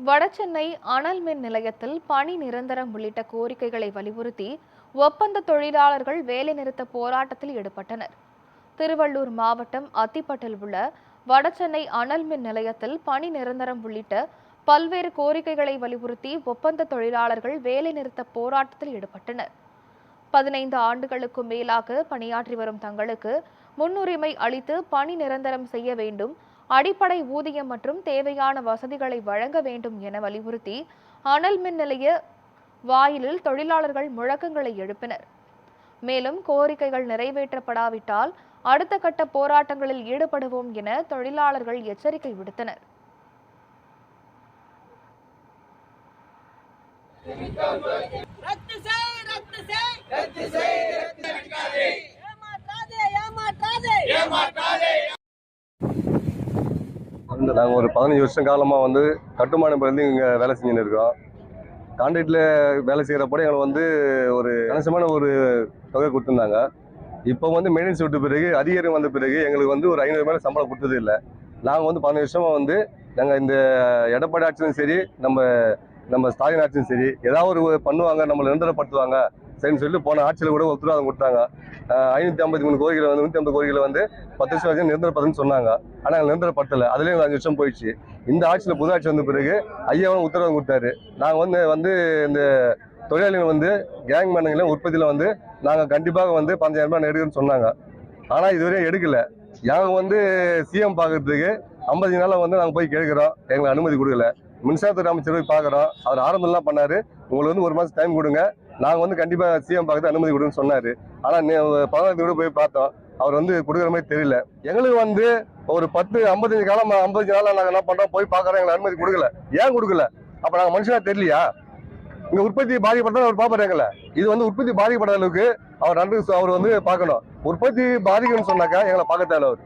வடசென்னை அனல் மின் நிலையத்தில் பணி நிரந்தரம் உள்ளிட்ட கோரிக்கைகளை வலியுறுத்தி ஒப்பந்த தொழிலாளர்கள் வேலைநிறுத்த போராட்டத்தில் ஈடுபட்டனர். திருவள்ளூர் மாவட்டம் அத்திப்பட்டில் உள்ள வடசென்னை அனல் மின் நிலையத்தில் பணி நிரந்தரம் உள்ளிட்ட பல்வேறு கோரிக்கைகளை வலியுறுத்தி ஒப்பந்த தொழிலாளர்கள் வேலைநிறுத்த போராட்டத்தில் ஈடுபட்டனர். 15 ஆண்டுகளுக்கும் மேலாக பணியாற்றி வரும் தங்களுக்கு முன்னுரிமை அளித்து பணி நிரந்தரம் செய்ய வேண்டும், அடிப்படை ஊதியம் மற்றும் தேவையான வசதிகளை வழங்க வேண்டும் என வலியுறுத்தி அனல் மின் நிலைய வாயிலில் தொழிலாளர்கள் முழக்கங்களை எழுப்பினர். மேலும் கோரிக்கைகள் நிறைவேற்றப்படாவிட்டால் அடுத்த கட்ட போராட்டங்களில் ஈடுபடுவோம் என தொழிலாளர்கள் எச்சரிக்கை விடுத்தனர். நாங்கள் ஒரு 15 வருஷம் காலமாக கட்டுமானம் பண்ணி இங்கே வேலை செஞ்சுன்னு இருக்கோம். கான்ட்ராக்டில் வேலை செய்கிறப்போ எங்களுக்கு ஒரு கணிசமான ஒரு தொகை கொடுத்துருந்தாங்க. இப்போ மெயின்டெனன்ஸ் விட்ட பிறகு அதிகாரம் வந்த பிறகு எங்களுக்கு ஒரு 500 மேலே சம்பளம் கொடுத்தது இல்லை. நாங்கள் 15 வருஷமாக நாங்கள் இந்த எடப்பாடி ஆட்சியும் சரி, நம்ம ஸ்டாலின் ஆட்சியும் சரி, ஏதாவது ஒரு பண்ணுவாங்க, நம்மளை நிரந்தரப்படுத்துவாங்க சரின்னு சொல்லிட்டு போன ஆட்சியில் கூட உத்தரவாதம் கொடுத்தாங்க. 553 கோரிக்கையில் 150 கோரிக்கையில் 10 வருஷம் வரைக்கும் நிரந்தரப்படுத்துன்னு சொன்னாங்க. ஆனால் எங்களை நிரந்தரப்படுத்தலை. அதுலேயும் 5 வருஷம் போயிடுச்சு. இந்த ஆட்சியில் புது ஆட்சி வந்த பிறகு ஐயாவும் உத்தரவாதம் கொடுத்தாரு. நாங்கள் இந்த தொழிலாளிகள் கேங் மேனுங்களை உற்பத்தியில் நாங்கள் கண்டிப்பாக 15,000 ரூபாய் எடுக்குன்னு சொன்னாங்க. ஆனால் இதுவரையும் எடுக்கலை. நாங்கள் சிஎம் பார்க்கறதுக்கு 50 நாளாக நாங்கள் போய் கேட்குறோம், எங்களுக்கு அனுமதி கொடுக்கல. மின்சாரத்துறை அமைச்சர் போய் பார்க்குறோம், அவர் ஆரம்பம்லாம் பண்ணார், உங்களுக்கு 1 மாதம் டைம் கொடுங்க, நாங்கள் கண்டிப்பாக சிஎம் பார்க்கறது அனுமதி கொடுன்னு சொன்னார். ஆனால் 15 கூட போய் பார்த்தோம், அவர் கொடுக்குற மாதிரி தெரியல. எங்களுக்கு ஒரு 55 நாளாக நாங்கள் என்ன பண்ணுறோம், போய் பார்க்குறோம், எங்களுக்கு அனுமதி கொடுக்கல. ஏன் கொடுக்கல? அப்போ நாங்கள் மனுஷனாக தெரியலையா? இங்கே உற்பத்தி பாதிக்கப்பட்டா அவர் பார்ப்பாரு எங்களை. இது உற்பத்தி பாதிக்கப்பட்ட அளவுக்கு அவர் பார்க்கணும். உற்பத்தி பாதிக்கணும்னு சொன்னாக்கா எங்களை பார்க்க தேவை அவர்.